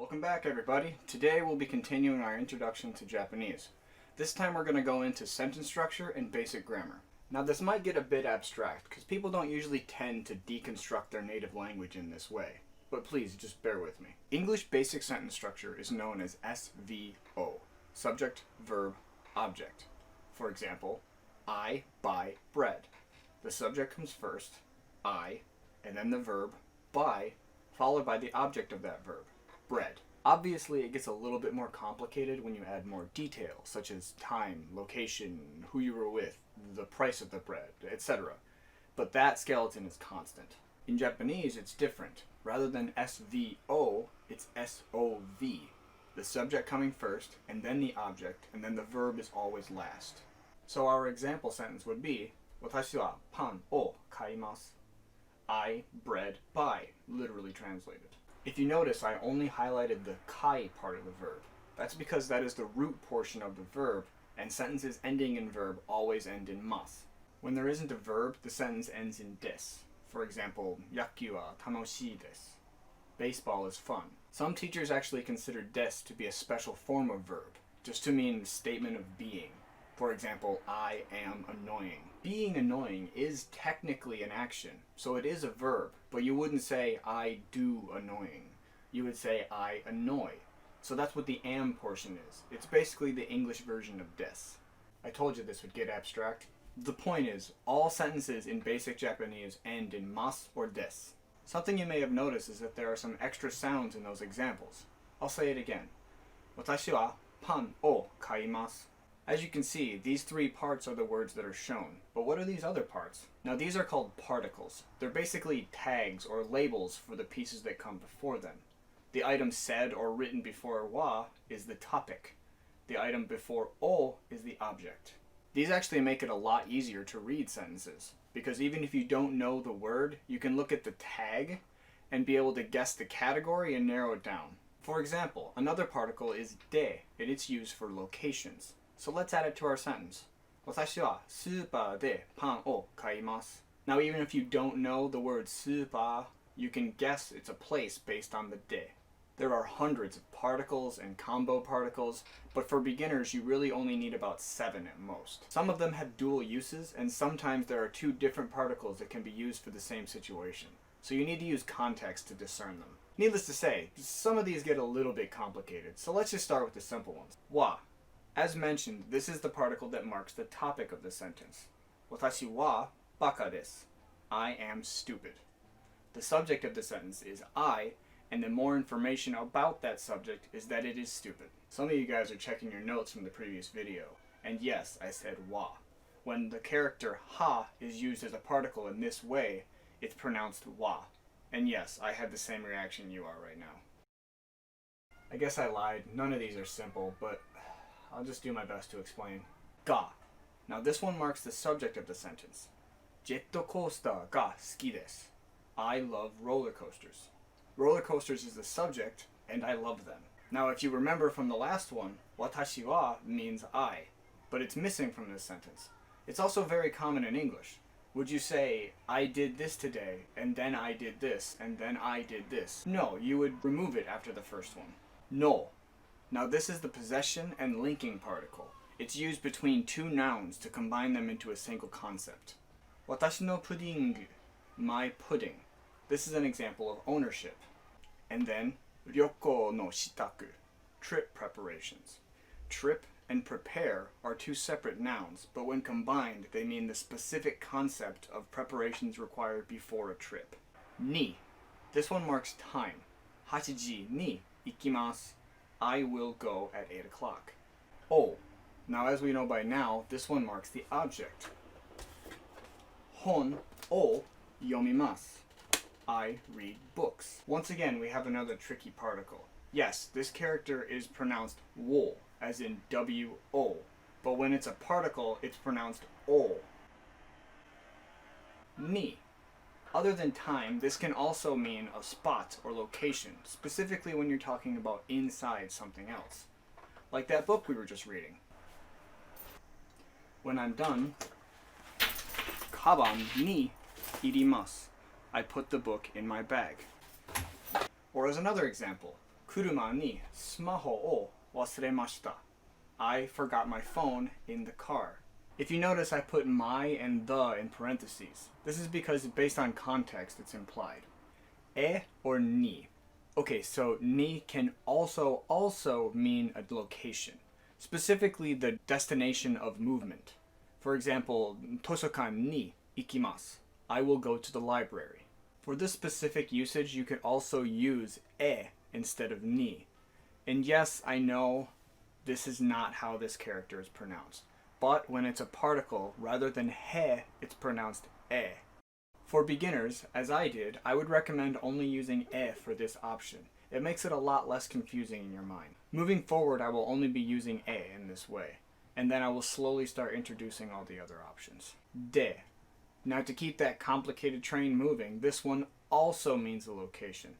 Welcome back, everybody. Today we'll be continuing our introduction to Japanese. This time we're going to go into sentence structure and basic grammar. Now this might get a bit abstract because people don't usually tend to deconstruct their native language in this way. But please, just bear with me. English basic sentence structure is known as SVO. Subject, verb, object. For example, I buy bread. The subject comes first, I, and then the verb, buy, followed by the object of that verb, bread. Obviously, it gets a little bit more complicated when you add more detail, such as time, location, who you were with, the price of the bread, etc. But that skeleton is constant. In Japanese, it's different. Rather than SVO, it's SOV. The subject coming first, and then the object, and then the verb is always last. So our example sentence would be, 私はパンを買います. I bread buy, literally translated. If you notice, I only highlighted the kai part of the verb. That's because that is the root portion of the verb, and sentences ending in verb always end in mas. When there isn't a verb, the sentence ends in des. For example, yaku wa tanoshii desu. Baseball is fun. Some teachers actually consider des to be a special form of verb, just to mean statement of being. For example, I am annoying. Being annoying is technically an action, so it is a verb, but you wouldn't say I do annoying. You would say I annoy. So that's what the am portion is. It's basically the English version of des. I told you this would get abstract. The point is, all sentences in basic Japanese end in mas or des. Something you may have noticed is that there are some extra sounds in those examples. I'll say it again. 私はパンを買います. As you can see, these three parts are the words that are shown. But what are these other parts? Now these are called particles. They're basically tags or labels for the pieces that come before them. The item said or written before wa is the topic. The item before o is the object. These actually make it a lot easier to read sentences, because even if you don't know the word, you can look at the tag and be able to guess the category and narrow it down. For example, another particle is de, and it's used for locations. So let's add it to our sentence. 私はスーパーでパンを買います. Now even if you don't know the word スーパー, you can guess it's a place based on the de. There are hundreds of particles and combo particles, but for beginners you really only need about 7 at most. Some of them have dual uses, and sometimes there are 2 different particles that can be used for the same situation. So you need to use context to discern them. Needless to say, some of these get a little bit complicated, so let's just start with the simple ones. Wa. As mentioned, this is the particle that marks the topic of the sentence. 私はバカです. I am stupid. The subject of the sentence is I, and the more information about that subject is that it is stupid. Some of you guys are checking your notes from the previous video, and yes, I said wa. When the character ha is used as a particle in this way, it's pronounced wa. And yes, I had the same reaction you are right now. I guess I lied. None of these are simple, but I'll just do my best to explain. Ga. Now this one marks the subject of the sentence. Jetto coaster ga suki desu. I love roller coasters. Roller coasters is the subject, and I love them. Now if you remember from the last one, watashi wa means I, but it's missing from this sentence. It's also very common in English. Would you say, I did this today, and then I did this, and then I did this? No, you would remove it after the first one. No. Now this is the possession and linking particle. It's used between 2 nouns to combine them into a single concept. Watashi no pudding, my pudding. This is an example of ownership. And then, ryoko no shitaku, trip preparations. Trip and prepare are 2 separate nouns, but when combined, they mean the specific concept of preparations required before a trip. Ni. This one marks time. 8時に行きます. I will go at 8 o'clock. O. Now as we know by now, this one marks the object. Hon o yomimasu. I read books. Once again, we have another tricky particle. Yes, this character is pronounced wo, as in W-O, but when it's a particle, it's pronounced o. Ni. Other than time, this can also mean a spot or location, specifically when you're talking about inside something else. Like that book we were just reading. When I'm done, kaban ni irimasu. I put the book in my bag. Or as another example, kuruma ni smaho o wasuremashita. I forgot my phone in the car. If you notice, I put my and the in parentheses. This is because based on context, it's implied. E or ni. Okay, so ni can also mean a location, specifically the destination of movement. For example, tosokan ni ikimasu. I will go to the library. For this specific usage, you could also use e instead of ni. And yes, I know this is not how this character is pronounced. But when it's a particle, rather than he, it's pronounced e. For beginners, as I did, I would recommend only using e for this option. It makes it a lot less confusing in your mind. Moving forward, I will only be using e in this way, and then I will slowly start introducing all the other options. De. Now to keep that complicated train moving, this one also means a location.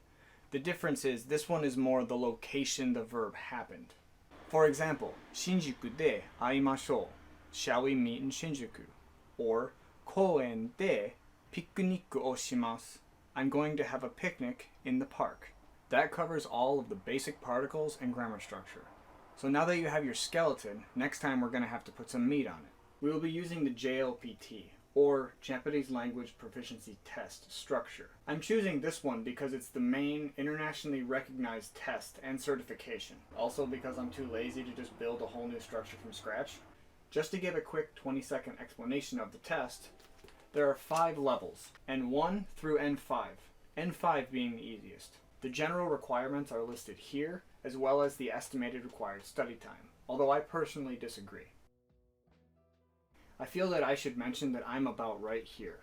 The difference is this one is more the location the verb happened. For example, Shinjuku de aimashou. Shall we meet in Shinjuku? Or koen de pikuniku o shimasu. I'm going to have a picnic in the park. That covers all of the basic particles and grammar structure. So now that you have your skeleton, next time we're going to have to put some meat on it. We will be using the JLPT, or Japanese Language Proficiency Test structure. I'm choosing this one because it's the main internationally recognized test and certification. Also because I'm too lazy to just build a whole new structure from scratch. Just to give a quick 20-second explanation of the test, there are 5 levels, N1 through N5, N5 being the easiest. The general requirements are listed here, as well as the estimated required study time, although I personally disagree. I feel that I should mention that I'm about right here.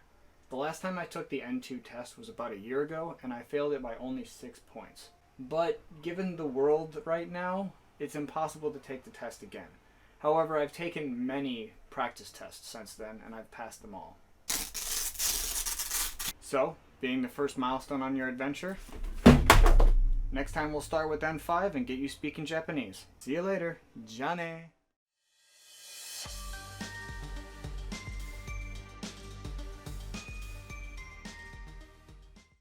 The last time I took the N2 test was about a year ago, and I failed it by only 6 points. But given the world right now, it's impossible to take the test again. However, I've taken many practice tests since then, and I've passed them all. So, being the first milestone on your adventure, next time we'll start with N5 and get you speaking Japanese. See you later. Ja ne.